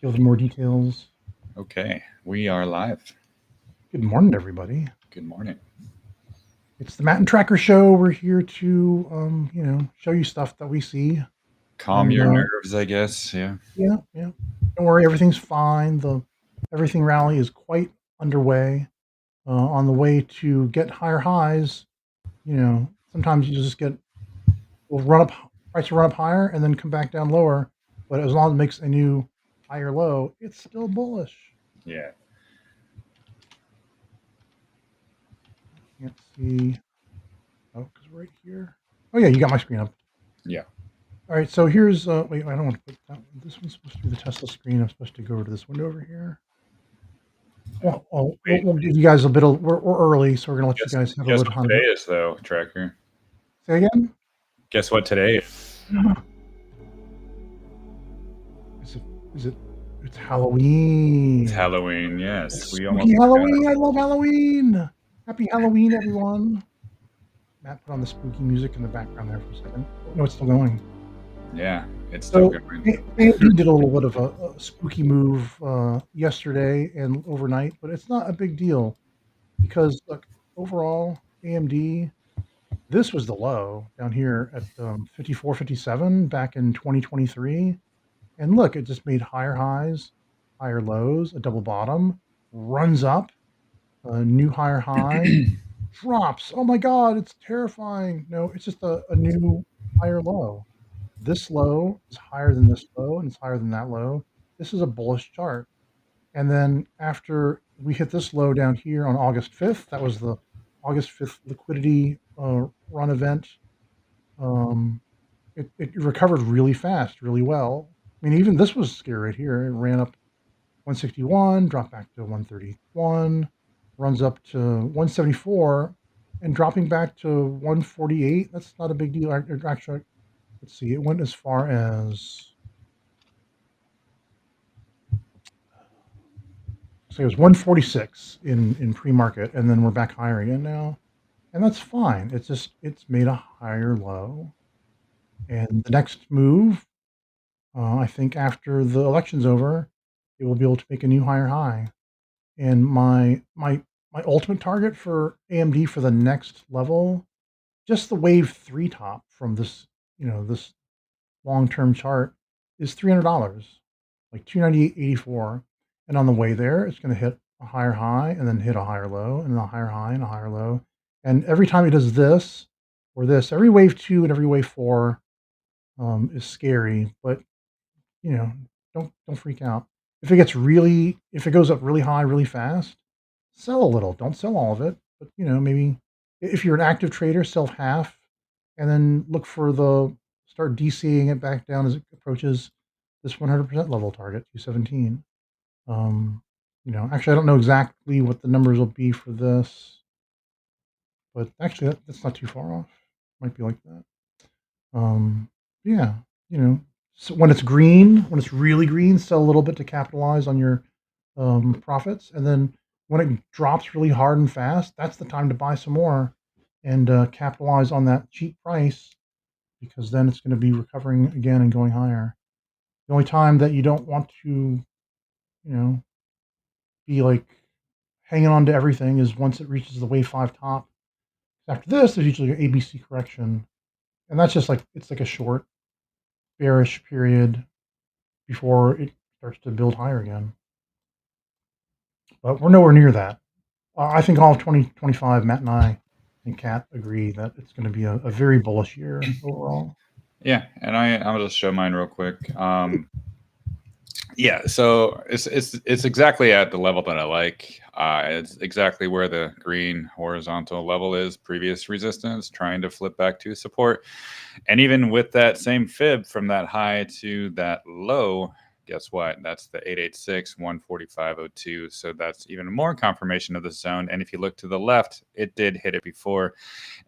give them more details. Okay, we are live. Good morning, everybody. Good morning. It's the Matt and Tracker Show. We're here to, show you stuff that we see. Calm And your nerves, I guess. Yeah. yeah, yeah. Don't worry, everything's fine. The everything rally is quite underway. On the way to get higher highs, sometimes you just will run up, price will run up higher and then come back down lower. But as long as it makes a new higher low, it's still bullish. Yeah. Can't see. Oh, because right here. Oh yeah, you got my screen up. Yeah. All right, so here's wait, I don't want to put that one. This one's supposed to be the Tesla screen. I'm supposed to go over to this window over here. Well, Wait. we'll give you guys a bit of. We're early, so we're gonna let you Guess guys have a guess little what time. today is though, Tracker. Say again. Guess what today is? Is it? Is it? It's Halloween. It's Halloween. Yes, It's we spooky almost forgot. Halloween. I love Halloween. Happy Halloween, everyone. Matt put on the spooky music in the background there for a second. Oh, no, it's still going. Yeah, it's still So going. AMD did a little bit of a spooky move yesterday and overnight, but it's not a big deal because look, overall AMD, this was the low down here at 54.57 back in 2023, and look, it just made higher highs, higher lows, a double bottom, runs up, a new higher high, drops. Oh my God, it's terrifying. No, it's just a new higher low. This low is higher than this low, and it's higher than that low. This is a bullish chart. And then after we hit this low down here on August 5th, that was the August 5th liquidity run event. Um, it recovered really fast, really well. I mean, even this was scary right here. It ran up 161, dropped back to 131, runs up to 174, and dropping back to 148. That's not a big deal. Actually, let's see. It went as far as, so it was 146 in pre-market, and then we're back higher again now, and that's fine. It's made a higher low, and the next move, I think after the election's over, it will be able to make a new higher high. And my ultimate target for AMD for the next level, just the wave three top from this, this long-term chart is $300, like 298.84. And on the way there, it's going to hit a higher high and then hit a higher low and then a higher high and a higher low. And every time it does this or this, every wave two and every wave four is scary, but you know, don't freak out. If it goes up really high, really fast, sell a little. Don't sell all of it, but maybe if you're an active trader, sell half, and then look for the start DCing it back down as it approaches this 100% level target, 217. Actually, I don't know exactly what the numbers will be for this, but actually, that's not too far off. Might be like that. Yeah, so when it's green, when it's really green, sell a little bit to capitalize on your profits, and then when it drops really hard and fast, that's the time to buy some more and capitalize on that cheap price because then it's going to be recovering again and going higher. The only time that you don't want to, be like hanging on to everything is once it reaches the wave five top. After this, there's usually an ABC correction, and that's just like it's like a short bearish period before it starts to build higher again. But we're nowhere near that. I think all of 2025, Matt and I and Kat agree that it's going to be a very bullish year overall. Yeah, and I'll just show mine real quick. Yeah, so it's exactly at the level that I like. It's exactly where the green horizontal level is, previous resistance, trying to flip back to support. And even with that same fib from that high to that low, guess what? That's the 886, 145.02. So that's even more confirmation of the zone. And if you look to the left, it did hit it before.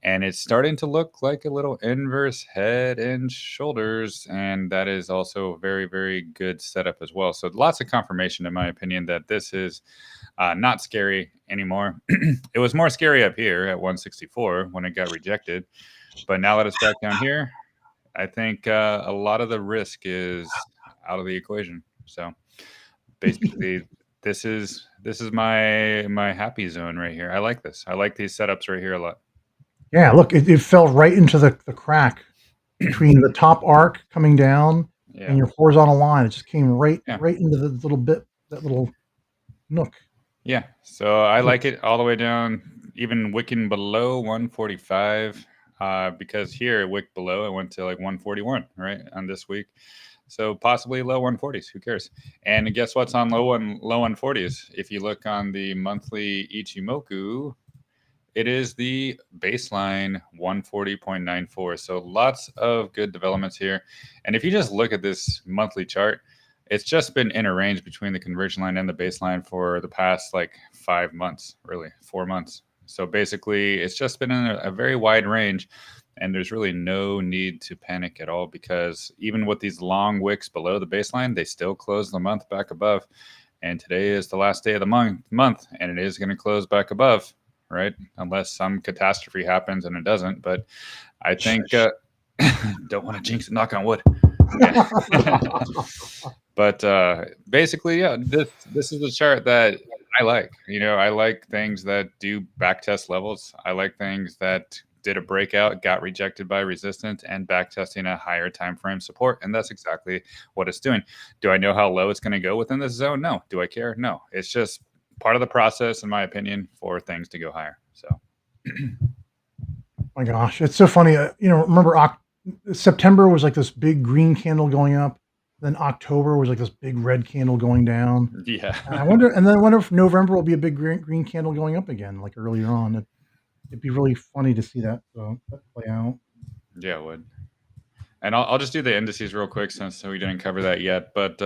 And it's starting to look like a little inverse head and shoulders. And that is also a very, very good setup as well. So lots of confirmation, in my opinion, that this is not scary anymore. It was more scary up here at 164 when it got rejected. But now that it's back down here, I think a lot of the risk is out of the equation. So basically this is my happy zone right here. I like this. I like these setups right here a lot. Yeah, look, it fell right into the crack between the top arc coming down Yeah. and your horizontal line. It just came right Yeah. into the little bit, that little nook. Yeah. So I like it all the way down, even wicking below 145. Because here it wicked below, it went to like 141, right, on this week. So possibly low 140s. Who cares? And guess what's on low 140s? If you look on the monthly Ichimoku, it is the baseline 140.94. So lots of good developments here. And if you just look at this monthly chart, it's just been in a range between the conversion line and the baseline for the past like 5 months, really 4 months. So basically, it's just been in a very wide range. And there's really no need to panic at all, because even with these long wicks below the baseline, they still close the month back above. And today is the last day of the month, and it is going to close back above, right? Unless some catastrophe happens, and it doesn't. But I think don't want to jinx it. Knock on wood. Yeah. But basically, yeah, this is a chart that I like. I like things that do backtest levels. I like things that did a breakout, got rejected by resistance, and backtesting a higher time frame support. And that's exactly what it's doing. Do I know how low it's going to go within this zone? No. Do I care? No. It's just part of the process, in my opinion, for things to go higher. So, My gosh, it's so funny. Remember September was like this big green candle going up. Then October was like this big red candle going down. yeah. And I wonder if November will be a big green candle going up again, like earlier on. It'd be really funny to see that play out. Yeah, it would. And I'll just do the indices real quick, since we didn't cover that yet. But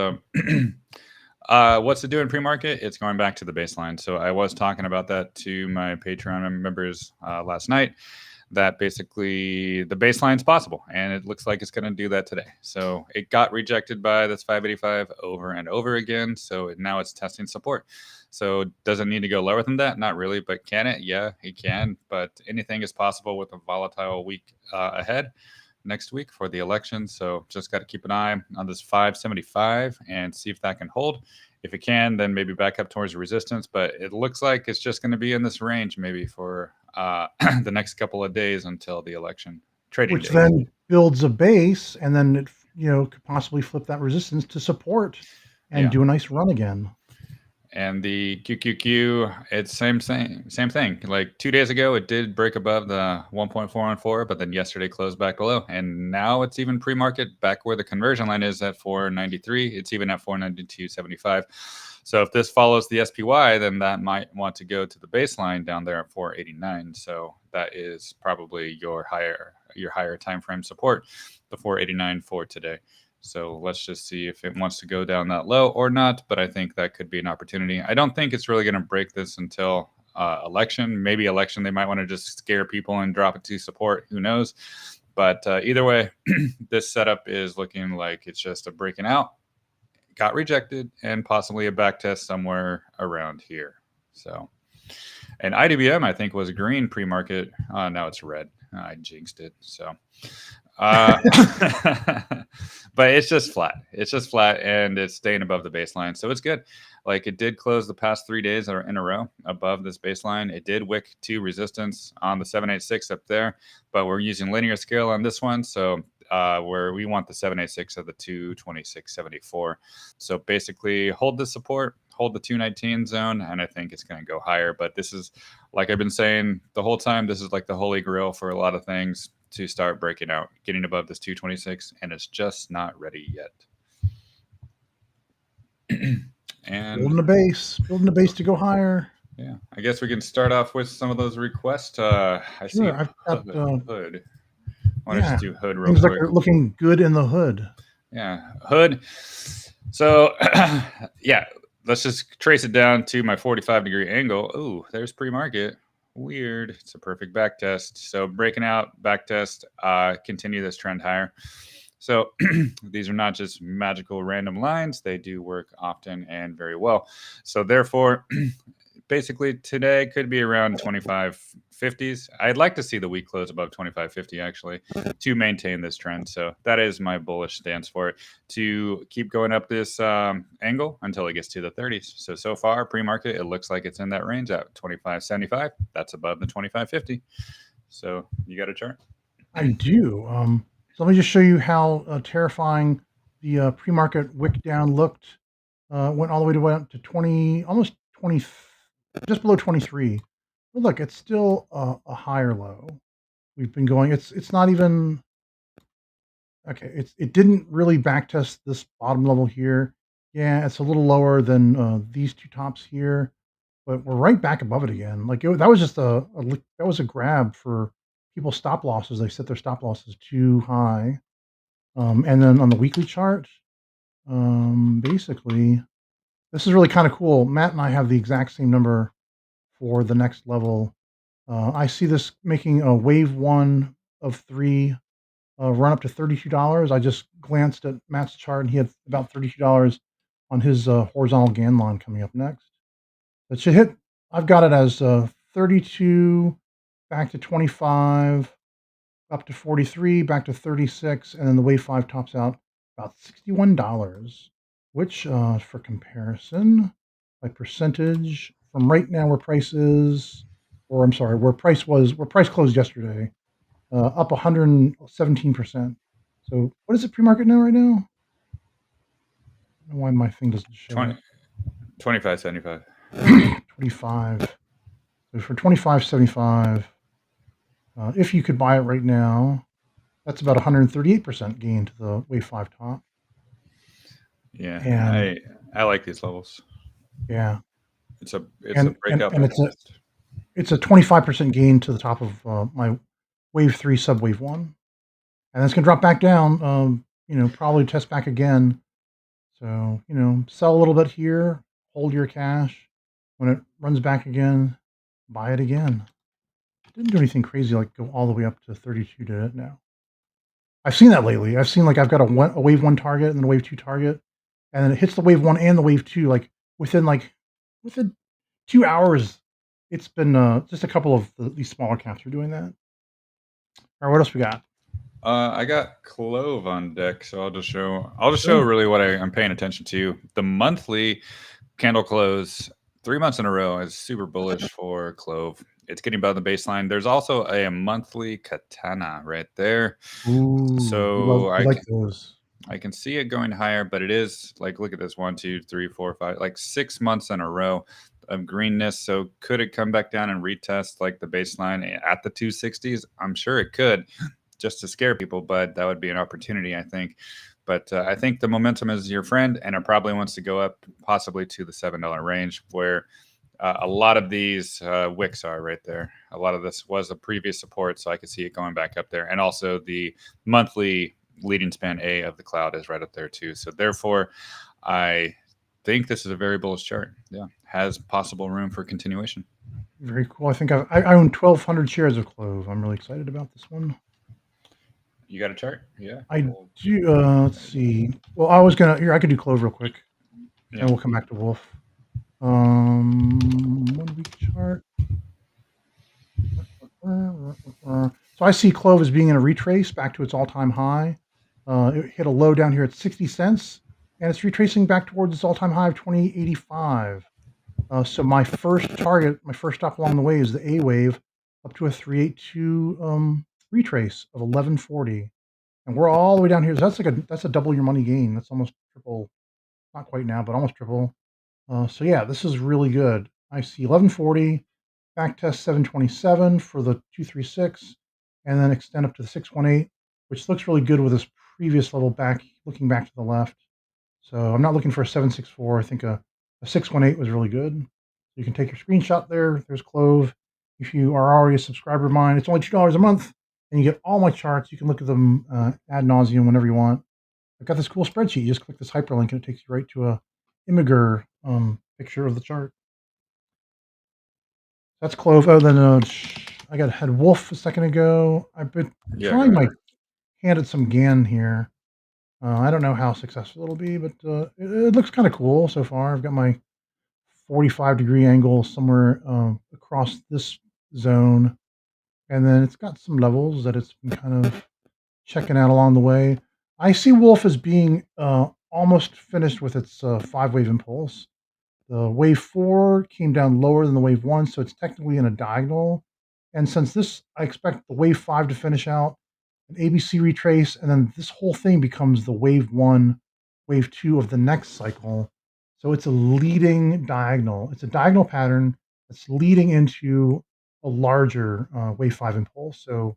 what's it doing pre-market? It's going back to the baseline. So I was talking about that to my Patreon members last night, that basically the baseline is possible, and it looks like it's going to do that today. So it got rejected by this 585 over and over again. So now it's testing support. So does it need to go lower than that? Not really, but can it? Yeah, it can. But anything is possible with a volatile week ahead next week for the election. So just got to keep an eye on this 575 and see if that can hold. If it can, then maybe back up towards resistance. But it looks like it's just going to be in this range maybe for the next couple of days until the election trading Which days. then builds a base, and then it could possibly flip that resistance to support and do a nice run again. And the QQQ, it's same thing. Like 2 days ago, it did break above the 1.414, but then yesterday closed back below. And now it's even pre-market back where the conversion line is at 493. It's even at 492.75. So if this follows the SPY, then that might want to go to the baseline down there at 489. So that is probably your higher time frame support, the 489 for today. So let's just see if it wants to go down that low or not. But I think that could be an opportunity. I don't think it's really going to break this until election. Maybe election, they might want to just scare people and drop it to support. Who knows? But either way, this setup is looking like it's just a breaking out, got rejected, and possibly a back test somewhere around here. So, and IDBM, I think, was green pre-market. Now it's red. I jinxed it. So. But it's just flat. It's just flat, and it's staying above the baseline. So it's good. Like, it did close the past 3 days in a row above this baseline. It did wick to resistance on the 786 up there, but we're using linear scale on this one. So where we want the 786 of the 226.74. So basically hold the support, hold the 219 zone, and I think it's going to go higher. But this is, like I've been saying the whole time, this is like the holy grail for a lot of things to start breaking out, getting above this 226, and it's just not ready yet. And building a base to go higher. Yeah, I guess we can start off with some of those requests. I see I've got hood. I want to just do hood real things quick. Like are looking good in the hood. Yeah, hood. So yeah, let's just trace it down to my 45-degree angle. Ooh, there's pre-market. Weird. It's a perfect back test. So breaking out, back test, continue this trend higher. So these are not just magical random lines. They do work often and very well. So therefore, basically today could be around 25.50s. I'd like to see the week close above 25.50 actually to maintain this trend. So that is my bullish stance for it, to keep going up this angle until it gets to the 30s. So far pre-market, it looks like it's in that range at 25.75. That's above the 25.50. So you got a chart? I do. So let me just show you how terrifying the pre-market wick down looked. Went all the way to went up to 20, almost 20, just below 23. But look, it's still a higher low. We've been going. It's not even okay. It didn't really backtest this bottom level here. Yeah, it's a little lower than these two tops here, but we're right back above it again. Like that was just that was a grab for people's stop losses. They set their stop losses too high. And then on the weekly chart, basically, this is really kind of cool. Matt and I have the exact same number for the next level. I see this making a wave one of three run up to $32. I just glanced at Matt's chart and he had about $32 on his horizontal GAN line coming up next. It should hit, I've got it as 32, back to 25, up to 43, back to 36, and then the wave 5 tops out about $61, which for comparison, by percentage, from right now where price is, or I'm sorry, where price closed yesterday, up 117%. So what is it pre-market now right now? I don't know why my thing doesn't show 25.75. 25. So for 25.75, if you could buy it right now, that's about 138% gain to the wave 5 top. Yeah, And I like these levels. yeah, it's a breakout, and it's a 25% gain to the top of my wave 3 sub wave 1, and it's gonna drop back down. Probably test back again. So sell a little bit here, hold your cash. When it runs back again, buy it again. Didn't do anything crazy like go all the way up to 32, did it? No. I've seen that lately. I've seen like I've got a wave 1 target and then a wave 2 target, and then it hits the wave 1 and the wave 2 like within 2 hours. It's been just a couple of these smaller caps are doing that. All right, what else we got? I got Clove on deck, so I'll just show really what I'm paying attention to. The monthly candle close 3 months in a row is super bullish for Clove. It's getting above the baseline. There's also a monthly katana right there. Ooh, so I like those. I can see it going higher, but it is like, look at this, 1, 2, 3, 4, 5, like 6 months in a row of greenness. So could it come back down and retest like the baseline at the 260s? I'm sure it could, just to scare people, but that would be an opportunity, I think. But I think the momentum is your friend, and it probably wants to go up possibly to the $7 range, where a lot of these wicks are right there. A lot of this was a previous support, so I could see it going back up there. And also the monthly leading span A of the cloud is right up there too. So therefore, I think this is a very bullish chart. Yeah, has possible room for continuation. Very cool. I think I own 1,200 shares of Clove. I'm really excited about this one. You got a chart? Yeah, I do. Let's see. Well, I was gonna I could do Clove real quick, and we'll come back to Wolf. 1 week chart. So I see Clove as being in a retrace back to its all-time high. It hit a low down here at 60 cents, and it's retracing back towards its all-time high of 2085. So my first target, my first stop along the way is the A wave up to a 382 retrace of 1140, and we're all the way down here. So that's a double your money gain. That's almost triple, not quite now, but almost triple. So yeah, this is really good. I see 1140, back test 727 for the 236, and then extend up to the 618, which looks really good with this previous level back, looking back to the left. So I'm not looking for a 764. I think a 618 was really good. You can take your screenshot there. There's Clove. If you are already a subscriber of mine, it's only $2 a month, and you get all my charts. You can look at them ad nauseum whenever you want. I've got this cool spreadsheet. You just click this hyperlink, and it takes you right to a Imager picture of the chart. That's Clove. Oh, then I had Wolf a second ago. I've been trying my hand at some GAN here. I don't know how successful it'll be, but it looks kind of cool so far. I've got my 45-degree angle somewhere across this zone. And then it's got some levels that it's been kind of checking out along the way. I see Wolf as being almost finished with its 5-wave impulse. The wave 4 came down lower than the wave 1, so it's technically in a diagonal. And since this, I expect the wave 5 to finish out, an ABC retrace, and then this whole thing becomes the wave 1, wave 2 of the next cycle. So it's a leading diagonal. It's a diagonal pattern that's leading into a larger wave 5 impulse. So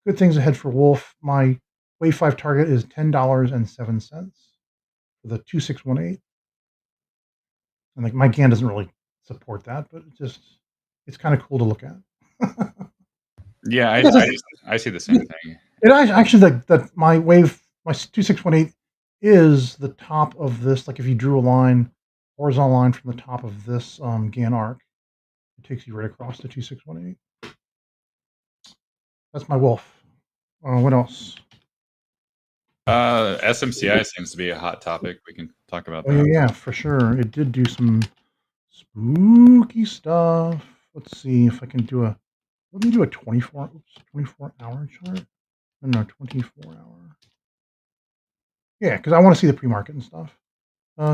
good things ahead for Wolf. My wave 5 target is $10.07 for the 2618. And like my GAN doesn't really support that, but it's kind of cool to look at. Yeah, Because I see the same thing. it actually that my 2618 is the top of this. Like if you drew a line, horizontal line from the top of this GAN arc, it takes you right across to 2618. That's my Wolf. What else? SMCI seems to be a hot topic. We can talk about Oh yeah, that. yeah, for sure. It did do some spooky stuff. Let's see if I can do a. Let me do a 24-hour chart. No, 24-hour. Yeah, because I want to see the pre-market and stuff.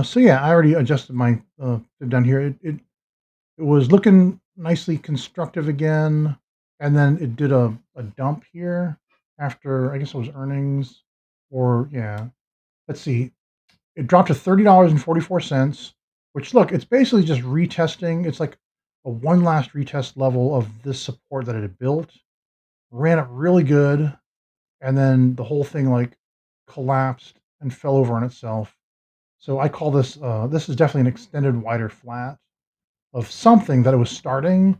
So yeah, I already adjusted my fib down here. It was looking nicely constructive again, and then it did a dump here after I guess it was earnings, or yeah. Let's see. It dropped to $30.44, which look, it's basically just retesting. It's like a one last retest level of this support that it had built. Ran it really good, and then the whole thing like collapsed and fell over on itself. So I call this this is definitely an extended wider flat of something that it was starting.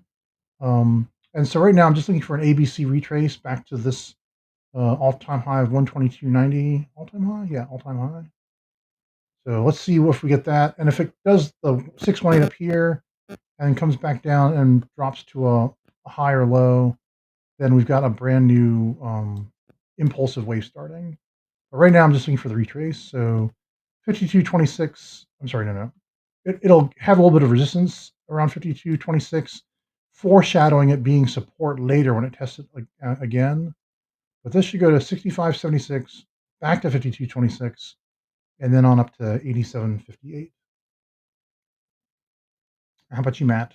And so right now I'm just looking for an ABC retrace back to this all-time high of 122.90. All-time high? Yeah, all-time high. So let's see if we get that. And if it does the 618 up here and comes back down and drops to a higher low, then we've got a brand new impulsive wave starting. But right now I'm just looking for the retrace. So 52.26. I'm sorry, no. It'll have a little bit of resistance around 52.26, foreshadowing it being support later when it tests it again. But this should go to 65.76, back to 52.26, and then on up to 87.58. How about you, Matt?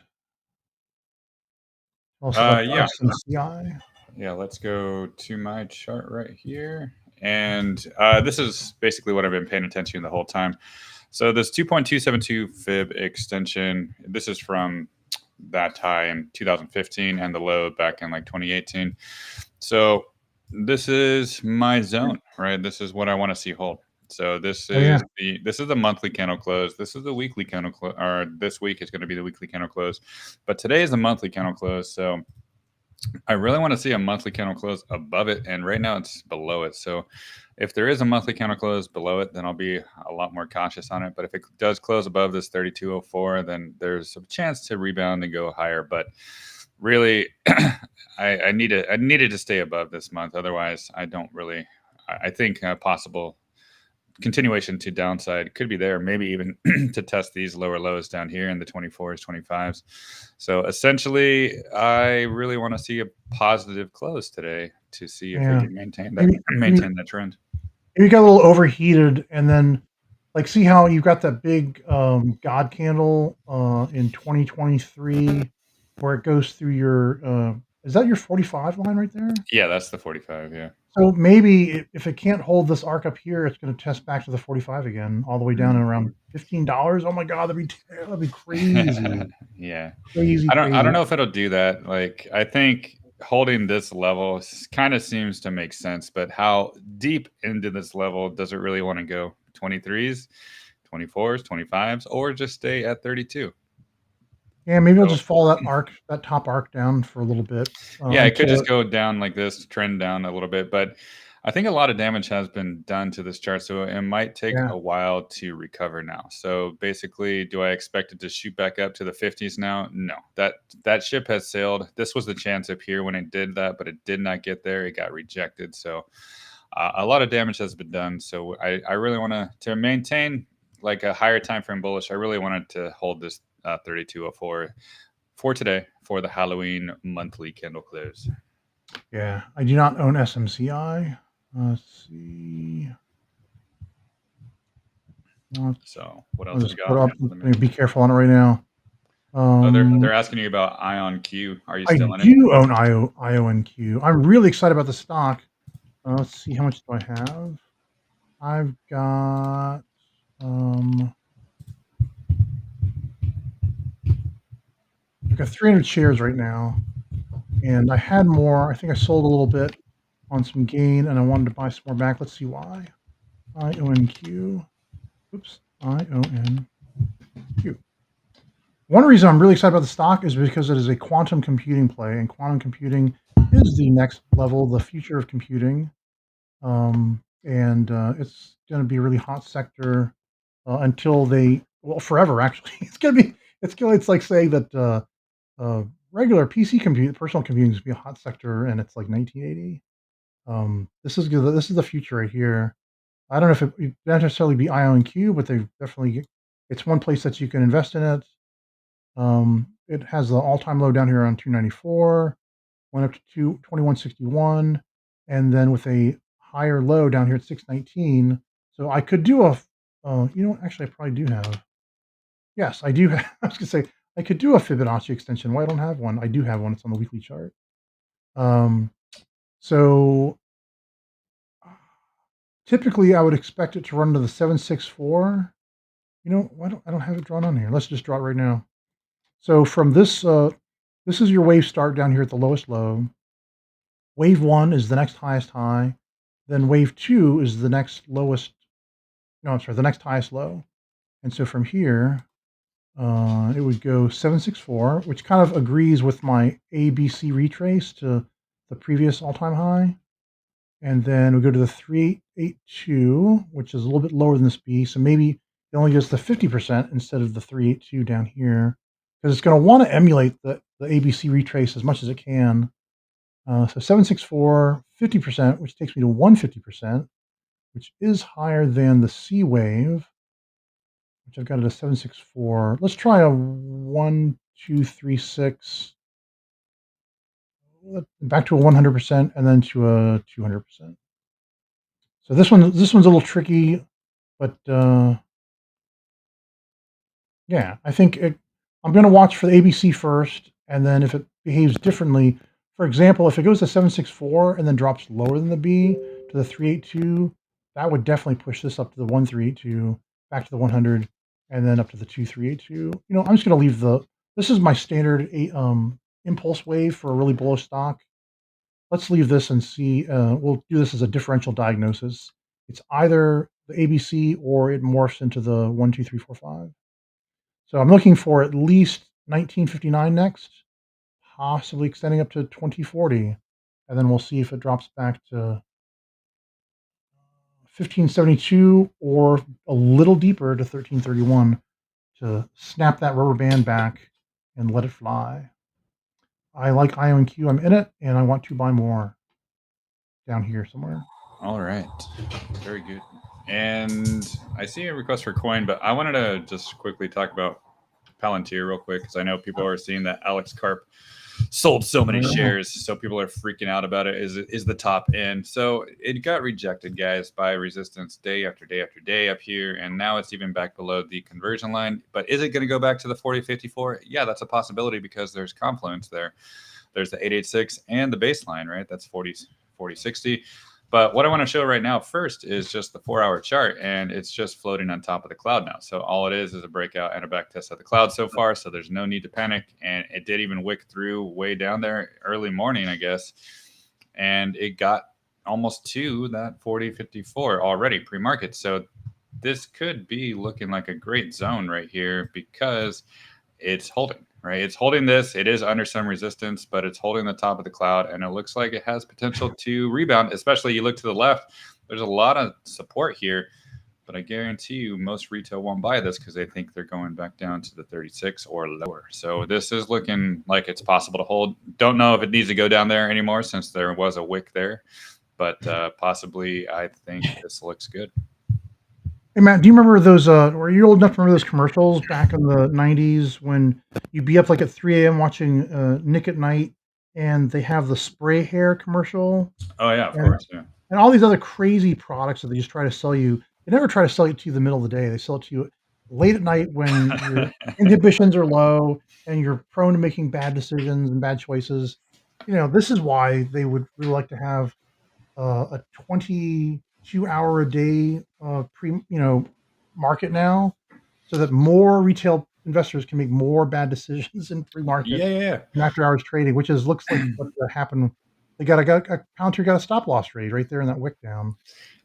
Tell us about Yeah. SMCI. Yeah, let's go to my chart right here. And this is basically what I've been paying attention to the whole time. So this 2.272 fib extension, this is from that high in 2015 and the low back in like 2018. So this is my zone, right? This is what I want to see hold. So this is the monthly candle close. This is the weekly candle close, or this week is going to be the weekly candle close. But today is the monthly candle close. So I really want to see a monthly candle close above it, and right now it's below it. So if there is a monthly candle close below it, then I'll be a lot more cautious on it. But if it does close above this 3204, then there's a chance to rebound and go higher. But really, I needed to stay above this month. Otherwise, I don't really. I think a possible continuation to downside could be there, maybe even to test these lower lows down here in the 24s, 25s. So essentially, I really want to see a positive close today to see if we can maintain that trend. Maybe got a little overheated, and then like see how you've got that big God candle in 2023 where it goes through your is that your 45 line right there? Yeah, that's the 45. Yeah. So maybe if it can't hold this arc up here, it's going to test back to the 45 again, all the way down at around $15. Oh my God, that'd be crazy. Yeah, Crazy. I don't know if it'll do that. Like I think holding this level kind of seems to make sense, but how deep into this level does it really want to go? 23s, 24s, 25s, or just stay at 32? Yeah, maybe we'll just follow that top arc down for a little bit. Yeah, it could just go down like this, trend down a little bit, but I think a lot of damage has been done to this chart, so it might take a while to recover now. So basically, do I expect it to shoot back up to the 50s now? No, that ship has sailed. This was the chance up here when it did that, but it did not get there. It got rejected. So a lot of damage has been done. So I really want to maintain like a higher time frame bullish, I really wanted to hold this 3204 for today for the Halloween monthly candle close. Yeah, I do not own SMCI. Let's see. So what I'll else we just got? put up. Be careful on it right now. They're asking you about IonQ. Are you I still in it? do own IonQ. I'm really excited about the stock. Let's see, how much do I have? I've got I've got 300 shares right now, and I had more. I think I sold a little bit on some gain, and I wanted to buy some more back. Let's see why. IonQ. Oops. IonQ. One reason I'm really excited about the stock is because it is a quantum computing play, and quantum computing is the next level, the future of computing. It's going to be a really hot sector until forever. Actually, it's like saying that regular PC compute, personal computing, is going to be a hot sector, and it's like 1980. This is good. This is the future right here. I don't know if it would necessarily be IonQ, but it's one place that you can invest in it. It has the all-time low down here on 294, went up to 2161, and then with a higher low down here at 619. So I could do actually I probably do have. Yes, I do have. I was gonna say I could do a Fibonacci extension. Why I don't have one? I do have one. It's on the weekly chart. So typically I would expect it to run to the 764. I don't have it drawn on here. Let's just draw it right now. So from this, this is your wave start down here at the lowest low. Wave 1 is the next highest high. Then wave 2 is the next lowest. No, I'm sorry, the next highest low. And so from here, it would go 764, which kind of agrees with my ABC retrace to the previous all-time high. And then we go to the 3882, which is a little bit lower than this B. So maybe it only goes to 50% instead of the 382 down here, because it's going to want to emulate the ABC retrace as much as it can. So 764, 50%, which takes me to 150%, which is higher than the C wave, which I've got at a 764. Let's try a 1236, back to a 100%, and then to a 200%. So this one's a little tricky, but yeah, I think I'm going to watch for the ABC first, and then if it behaves differently, for example, if it goes to 764 and then drops lower than the B to the 382, that would definitely push this up to the 1382, back to the 100, and then up to the 2382. I'm just going to leave this is my standard impulse wave for a really bullish stock. Let's leave this and see. We'll do this as a differential diagnosis. It's either the ABC or it morphs into the 1, 2, 3, 4, 5. So I'm looking for at least 1959 next, possibly extending up to 2040, and then we'll see if it drops back to 1572 or a little deeper to 1331 to snap that rubber band back and let it fly. I like IonQ. I'm in it, and I want to buy more down here somewhere. All right. Very good. And I see a request for coin, but I wanted to just quickly talk about Palantir real quick, because I know people are seeing that Alex Karp sold so many shares, so people are freaking out about it. Is the top end? So it got rejected, guys, by resistance day after day after day up here, and now it's even back below the conversion line. But is it going to go back to the 4054? Yeah, that's a possibility, because there's confluence there. There's the 886 and the baseline, right? That's 4060. But what I want to show right now first is just the 4-hour chart, and it's just floating on top of the cloud now. So all it is a breakout and a back test of the cloud so far. So there's no need to panic. And it did even wick through way down there early morning, I guess. And it got almost to that 4054 already pre-market. So this could be looking like a great zone right here, because it's holding. Right, it's holding this. It is under some resistance, but it's holding the top of the cloud, and it looks like it has potential to rebound. Especially you look to the left, there's a lot of support here, but I guarantee you most retail won't buy this because they think they're going back down to the 36 or lower. So this is looking like it's possible to hold. Don't know if it needs to go down there anymore, since there was a wick there, but possibly I think this looks good. Hey Matt, do you remember those? Were you old enough to remember those commercials back in the '90s when you'd be up like at 3 a.m. watching Nick at Night, and they have the spray hair commercial, Oh yeah, of and course. Yeah. all these other crazy products that they just try to sell you. They never try to sell it to you the middle of the day. They sell it to you late at night when your inhibitions are low and you're prone to making bad decisions and bad choices. This is why they would really like to have a 22-hour a day market now, so that more retail investors can make more bad decisions in pre-market Yeah, yeah, and after hours trading, which is looks like what happened. They got a Palantir got a stop loss trade right there in that wick down.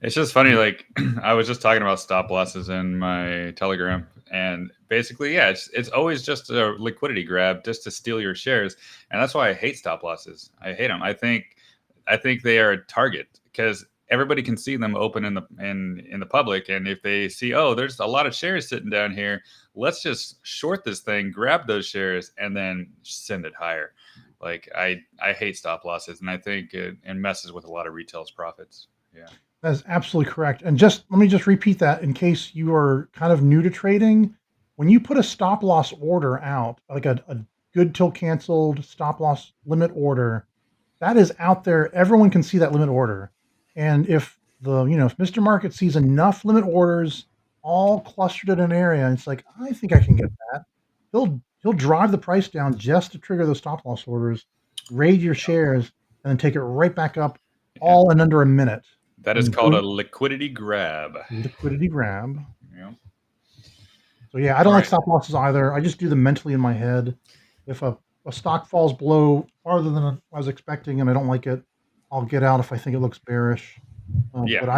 It's just funny. Like I was just talking about stop losses in my Telegram, and basically, yeah, it's always just a liquidity grab just to steal your shares, and that's why I hate stop losses. I hate them. I think they are a target because everybody can see them open in the public, and if they see, oh, there's a lot of shares sitting down here, let's just short this thing, grab those shares, and then send it higher. Like I hate stop losses, and I think it messes with a lot of retail's profits. Yeah. That's absolutely correct. And just let me just repeat that in case you are kind of new to trading. When you put a stop loss order out, like a good till canceled stop loss limit order, that is out there. Everyone can see that limit order. And if Mr. Market sees enough limit orders all clustered in an area, it's like, I think I can get that. He'll drive the price down just to trigger those stop loss orders, raid your shares, and then take it right back up Yeah. all in under a minute. That is And called a boom, liquidity grab. liquidity grab. Yeah. So yeah, I don't All like right. stop losses either. I just do them mentally in my head. If a stock falls below farther than I was expecting and I don't like it, I'll get out if I think it looks bearish. Yeah. But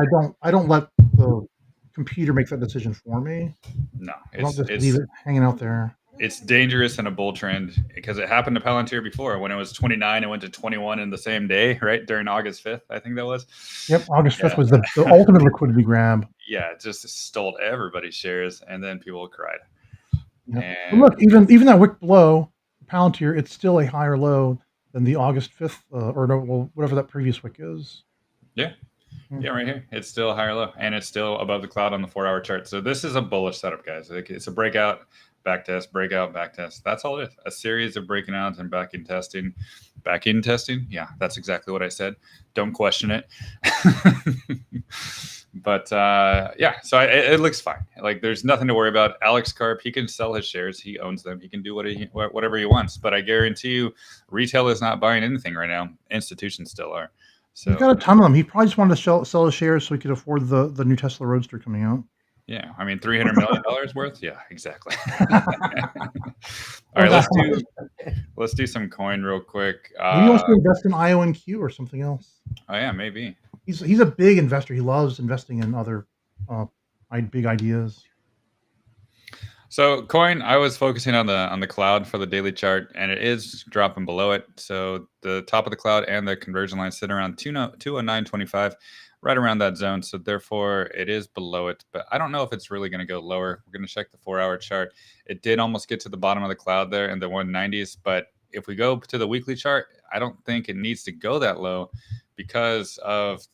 I don't let the computer make that decision for me. No, I don't it's just leave it's it hanging out there. it's dangerous in a bull trend because it happened to Palantir before when it was 29, it went to 21 in the same day, right? During August 5th, I think that was. Yep, August 5th Yeah. was the ultimate liquidity grab. Yeah, it just stole everybody's shares and then people cried. Yep. But And look, even that wick below Palantir, it's still a higher low than the August 5th, or no, well, whatever that previous wick is. yeah, Hmm. yeah, right here. It's still a higher low and it's still above the cloud on the 4-hour chart. So this is a bullish setup, guys. It's a breakout, back test, breakout, back test. That's all it is. A series of breaking out and back in testing. Back in testing? Yeah, that's exactly what I said. Don't question it. But yeah, so it looks fine. Like there's nothing to worry about. Alex Karp, he can sell his shares. He owns them. He can do whatever he wants. But I guarantee you, retail is not buying anything right now. Institutions still are. He's So got a ton of them. He probably just wanted to sell his shares so he could afford the new Tesla Roadster coming out. yeah, I mean $300 million worth. Yeah, exactly. All Well, right, that let's do some coin real quick. maybe he wants to invest in IonQ or something else. Oh yeah, maybe. He's a big investor. He loves investing in other uh, big ideas. So coin, I was focusing on the cloud for the daily chart, and it is dropping below it. So the top of the cloud and the conversion line sit around 209.25, right around that zone. So therefore, it is below it. But I don't know if it's really going to go lower. We're going to check the 4-hour chart. It did almost get to the bottom of the cloud there in the 190s, but if we go to the weekly chart, I don't think it needs to go that low because of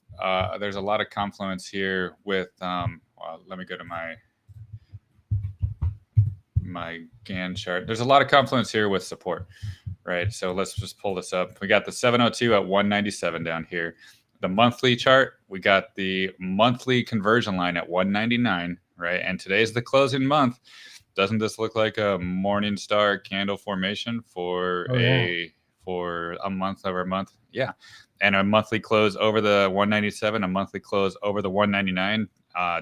there's a lot of confluence here with. Well, let me go to my Gann chart. There's a lot of confluence here with support, right? So let's just pull this up. We got the 702 at 197 down here. The monthly chart, we got the monthly conversion line at 199, right? And today's the closing month. Doesn't this look like a morning star candle formation for Oh yeah. a month over a month? Yeah. And a monthly close over the 197, a monthly close over the 199.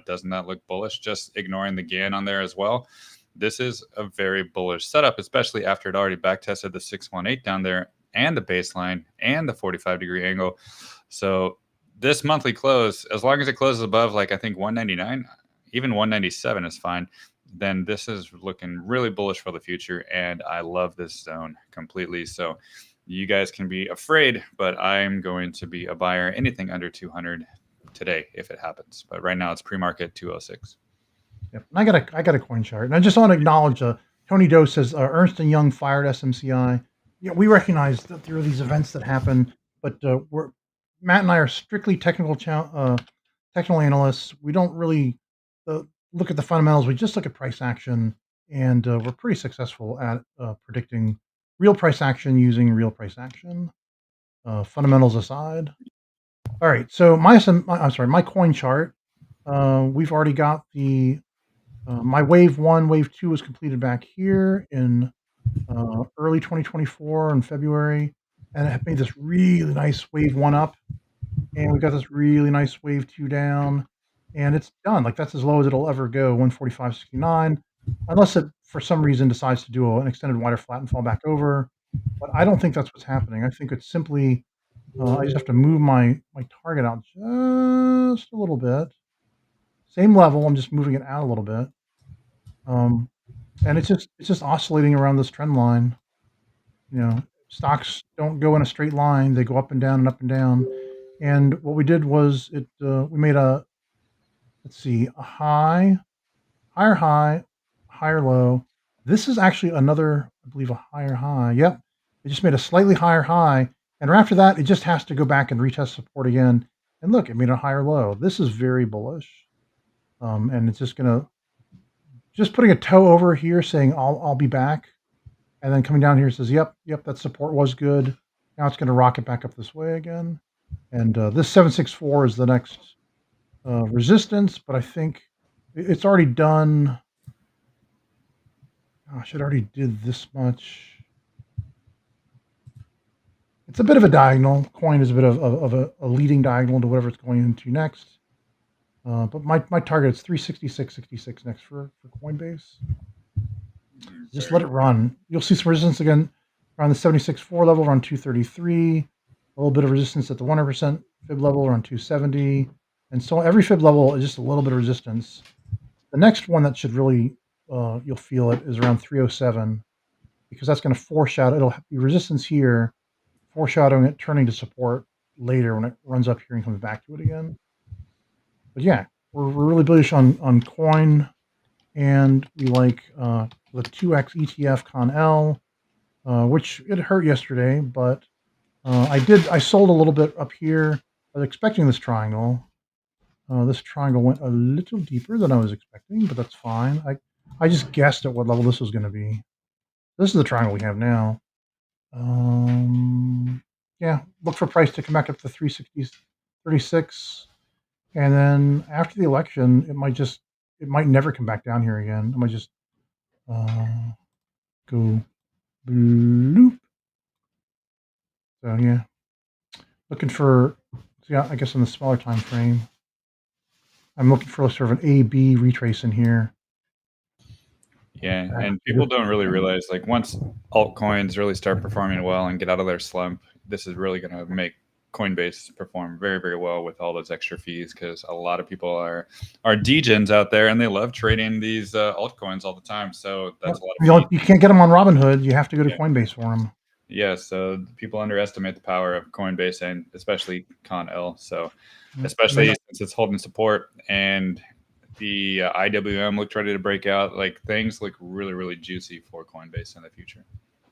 Doesn't that look bullish? Just ignoring the Gann on there as well. This is a very bullish setup, especially after it already back tested the 618 down there and the baseline and the 45-degree angle. So this monthly close, as long as it closes above, like I think 199, even 197 is fine, then this is looking really bullish for the future. And I love this zone completely. So you guys can be afraid, but I'm going to be a buyer anything under 200 today if it happens. But right now it's pre-market 206. Yep. And I got a coin chart, and I just want to acknowledge Tony Doe says Ernst and Young fired SMCI. Yeah, we recognize that there are these events that happen, but Matt and I are strictly technical analysts. We don't really look at the fundamentals. We just look at price action, and we're pretty successful at predicting real price action using real price action. Fundamentals aside. All right, so my coin chart. We've already got the my wave one, wave two was completed back here in early 2024 in February, and it made this really nice wave one up, and we got this really nice wave two down, and it's done. Like that's as low as it'll ever go, 145.69, unless it for some reason decides to do an extended wider flat and fall back over. But I don't think that's what's happening. I think it's simply I just have to move my target out just a little bit. Same level. I'm just moving it out a little bit. And it's just oscillating around this trend line. You know, stocks don't go in a straight line; they go up and down and up and down. And what we did was we made a let's see a higher, higher low. This is actually another, I believe, a higher high. Yep, it just made a slightly higher high, and after that, it just has to go back and retest support again. And look, it made a higher low. This is very bullish, and it's just putting a toe over here, saying I'll be back. And then coming down here, it says, "Yep, yep, that support was good." Now it's going to rocket back up this way again. And this 764 is the next resistance, but I think it's already done. Gosh, it already did this much. It's a bit of a diagonal. Coin is a bit of a leading diagonal to whatever it's going into next. But my target is 366.66 next for Coinbase. Just let it run. You'll see some resistance again around the 76.4 level, around 233. A little bit of resistance at the 100% fib level, around 270. And so every fib level is just a little bit of resistance. The next one that should really, you'll feel it, is around 307, because that's going to foreshadow, it'll be resistance here, foreshadowing it turning to support later when it runs up here and comes back to it again. But yeah, we're really bullish on coin, and we like the 2x ETF ConL, which it hurt yesterday, but I sold a little bit up here. I was expecting this triangle. This triangle went a little deeper than I was expecting, but that's fine. I just guessed at what level this was going to be. This is the triangle we have now. Yeah, look for price to come back up to 360.36, and then after the election, it might never come back down here again. It might just go bloop. So yeah, looking for, yeah, I guess in the smaller time frame, I'm looking for sort of an A/B retrace in here. Yeah, and people don't really realize, like, once altcoins really start performing well and get out of their slump, this is really going to make Coinbase perform very, very well with all those extra fees, because a lot of people are degens out there and they love trading these altcoins all the time. So that's a lot of you can't get them on Robinhood. You have to go to Coinbase for them. Yeah, so people underestimate the power of Coinbase and especially ConL. So especially since it's holding support and the IWM looked ready to break out, like things look really, really juicy for Coinbase in the future.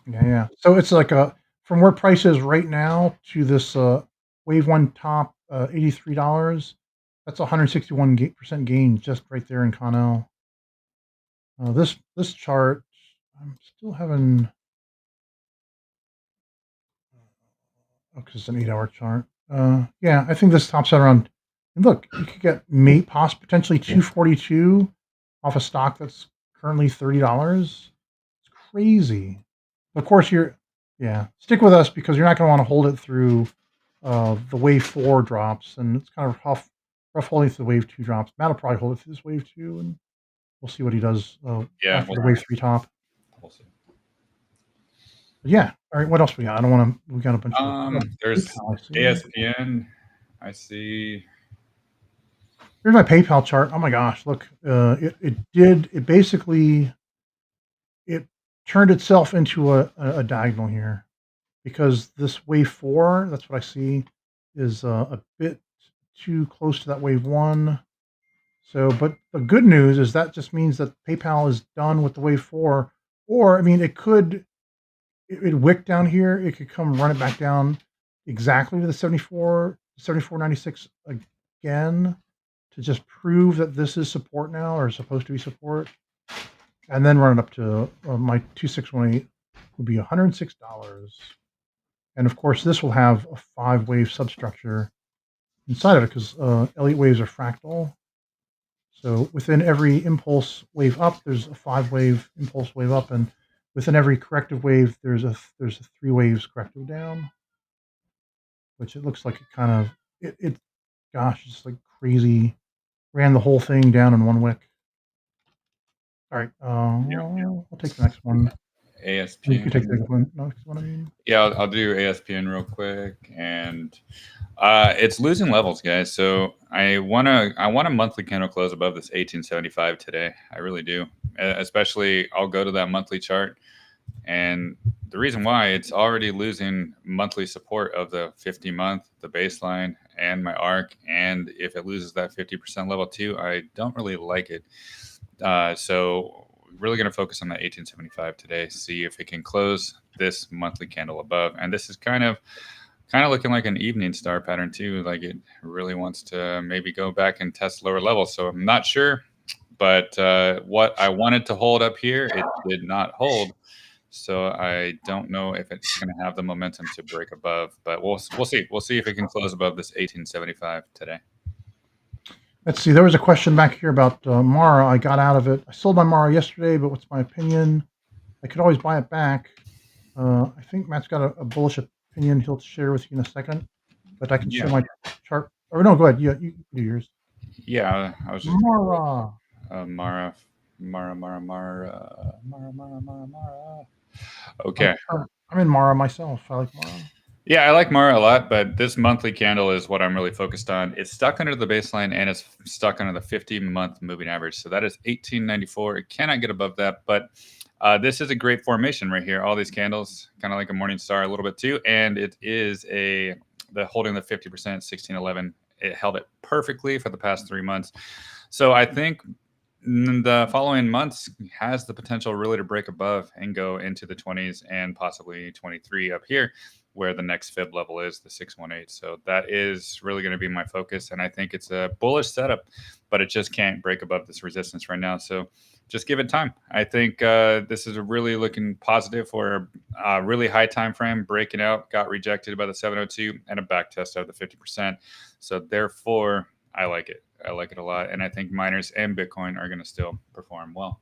Yeah. So it's like from where price is right now to this wave one top $83. That's 161% gain just right there in ConL. This chart, I'm still having. Because it's an 8-hour chart. Yeah, I think this tops out around. And look, you could get potentially 242 off a stock that's currently $30. It's crazy. Of course, stick with us, because you're not going to want to hold it through the wave 4 drops, and it's kind of rough holding through the wave 2 drops. Matt will probably hold it through this wave 2, and we'll see what he does after the wave 3 top. We'll see. Yeah. All right. What else we got? I don't want to. We got a bunch of. There's ASPN. I see. Here's my PayPal chart. Oh my gosh! Look, it basically turned itself into a diagonal here, because this wave 4, that's what I see, is a bit too close to that wave 1. So, but the good news is that just means that PayPal is done with the wave 4, or I mean, it could. It wick down here. It could come run it back down exactly to the 74.96 again to just prove that this is support now, or supposed to be support, and then run it up to my 2618 would be $106. And of course, this will have a 5-wave substructure inside of it because Elliott waves are fractal. So within every impulse wave up, there's a 5-wave impulse wave up, and within every corrective wave, there's a 3 waves corrective down. Which it looks like it kind of gosh, it's like crazy. Ran the whole thing down in 1 wick. All right, I'll take the next one. ASPN. You can take the next one. Next one, I mean. Yeah, I'll do ASPN real quick, and it's losing levels, guys. So I want a monthly candle close above this 1875 today. I really do. Especially, I'll go to that monthly chart, and the reason why, it's already losing monthly support of the 50-month, the baseline, and my arc. And if it loses that 50% level too, I don't really like it. So really going to focus on that 1875 today, see if it can close this monthly candle above. And this is kind of looking like an evening star pattern too. Like it really wants to maybe go back and test lower levels. So I'm not sure, but what I wanted to hold up here, it did not hold. So I don't know if it's going to have the momentum to break above, but we'll see. We'll see if it can close above this 1875 today. Let's see. There was a question back here about Mara. I got out of it. I sold my Mara yesterday, but what's my opinion? I could always buy it back. I think Matt's got a bullish opinion he'll share with you in a second, but I can show my chart. Or no, go ahead. Yeah, you do yours. Yeah, I was just Mara. Mara. Okay. I'm in Mara myself. I like Mara. Yeah, I like Mara a lot, but this monthly candle is what I'm really focused on. It's stuck under the baseline and it's stuck under the 50-month moving average. So that is 1894. It cannot get above that, but this is a great formation right here. All these candles, kind of like a morning star a little bit too, and it is the holding the 50%, 1611. It held it perfectly for the past 3 months. So I think the following months has the potential really to break above and go into the 20s and possibly 23 up here, where the next fib level is, the 618. So that is really going to be my focus. And I think it's a bullish setup, but it just can't break above this resistance right now. So just give it time. I think this is really looking positive for a really high time frame, breaking out, got rejected by the 702 and a back test of the 50%. So therefore, I like it. I like it a lot. And I think miners and Bitcoin are going to still perform well.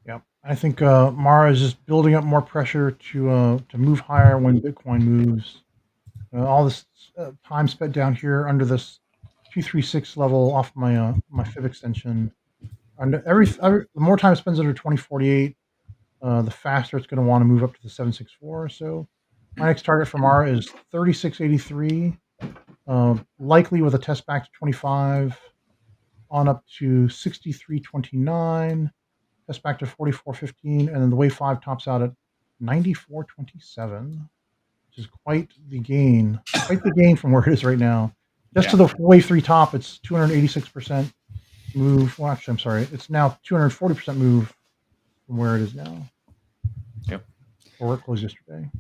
Yeah, I think Mara is just building up more pressure to move higher when Bitcoin moves. All this time spent down here under this 236 level off my my fib extension. And the more time it spends under 2048, the faster it's going to want to move up to the 764. So my next target for Mara is 3683, likely with a test back to 25, on up to 6329. That's back to 44.15, and then the wave 5 tops out at 94.27, which is quite the gain. Quite the gain from where it is right now. Just to the wave 3 top, it's 286% move. Well, actually, I'm sorry. It's now 240% move from where it is now. Yep. Or where it closed yesterday.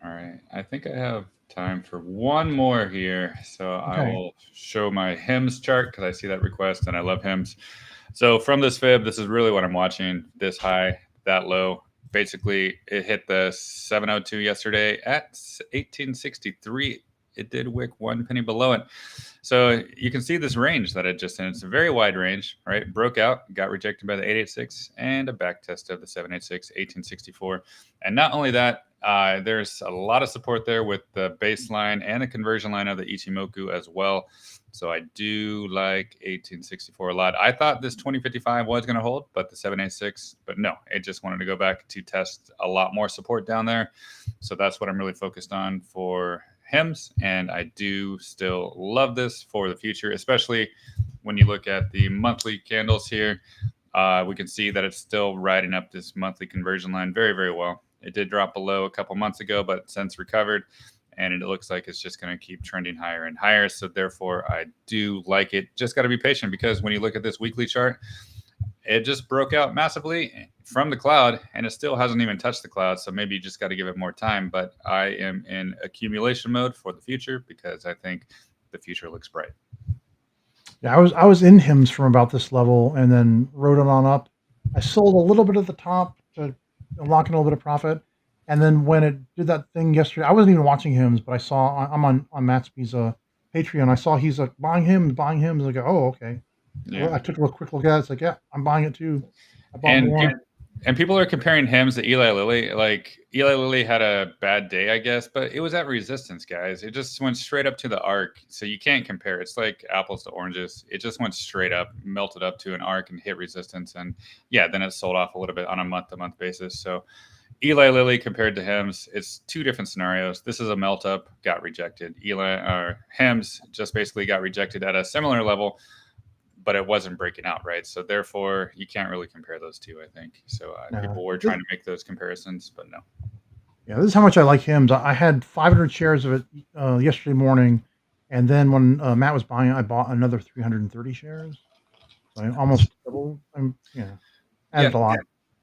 All right. I think I have time for one more here. So I will show my HIMS chart because I see that request and I love HIMS. So from this fib, this is really what I'm watching. This high, that low. Basically, it hit the 702 yesterday at 1863. It did wick 1 penny below it. So you can see this range that it just in. It's a very wide range, right? Broke out, got rejected by the 886, and a back test of the 786, 1864. And not only that, there's a lot of support there with the baseline and the conversion line of the Ichimoku as well. So I do like 1864 a lot. I thought this 2055 was going to hold, but the 786, but no, it just wanted to go back to test a lot more support down there. So that's what I'm really focused on for HIMS. And I do still love this for the future, especially when you look at the monthly candles here. We can see that it's still riding up this monthly conversion line very, very well. It did drop below a couple months ago, but since recovered. And it looks like it's just going to keep trending higher and higher. So therefore, I do like it. Just got to be patient because when you look at this weekly chart, it just broke out massively from the cloud and it still hasn't even touched the cloud. So maybe you just got to give it more time. But I am in accumulation mode for the future because I think the future looks bright. Yeah, I was in HIMS from about this level and then rode it on up. I sold a little bit at the top to unlock a little bit of profit, and then when it did that thing yesterday, I wasn't even watching HIMS, but I saw I'm on Mattsby's Patreon. I saw he's like buying HIMS, buying HIMS. I go, oh okay. Yeah. I took a quick look at it. It's like, yeah, I'm buying it too. I bought And more. and people are comparing HIMS to Eli Lilly. Like Eli Lilly had a bad day, I guess, but it was at resistance, guys. It just went straight up to the arc, so you can't compare. It's like apples to oranges. It just went straight up, melted up to an arc, and hit resistance, and yeah, then it sold off a little bit on a month-to-month basis. So Eli Lilly compared to HIMS, it's two different scenarios. This is a melt up, got rejected. HIMS just basically got rejected at a similar level, but it wasn't breaking out, right? So therefore, you can't really compare those two, I think. So people were trying to make those comparisons, but no. Yeah, this is how much I like HIMS. I had 500 shares of it yesterday morning, and then when Matt was buying it, I bought another 330 shares. So I almost doubled. Added a lot.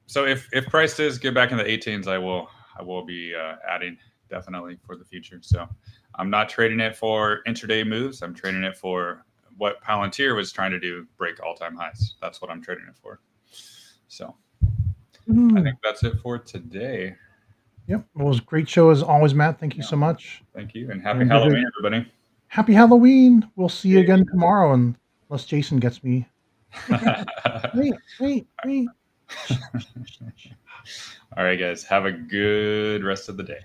So if prices get back in the 18s, I will be adding definitely for the future. So I'm not trading it for intraday moves. I'm trading it for what Palantir was trying to do, break all-time highs. That's what I'm trading it for. So I think that's it for today. Yep. It was a great show as always, Matt. Thank you so much. Thank you. And happy Halloween, everybody. Happy Halloween. We'll see you again tomorrow, unless Jason gets me. Wait. All right, guys. Have a good rest of the day.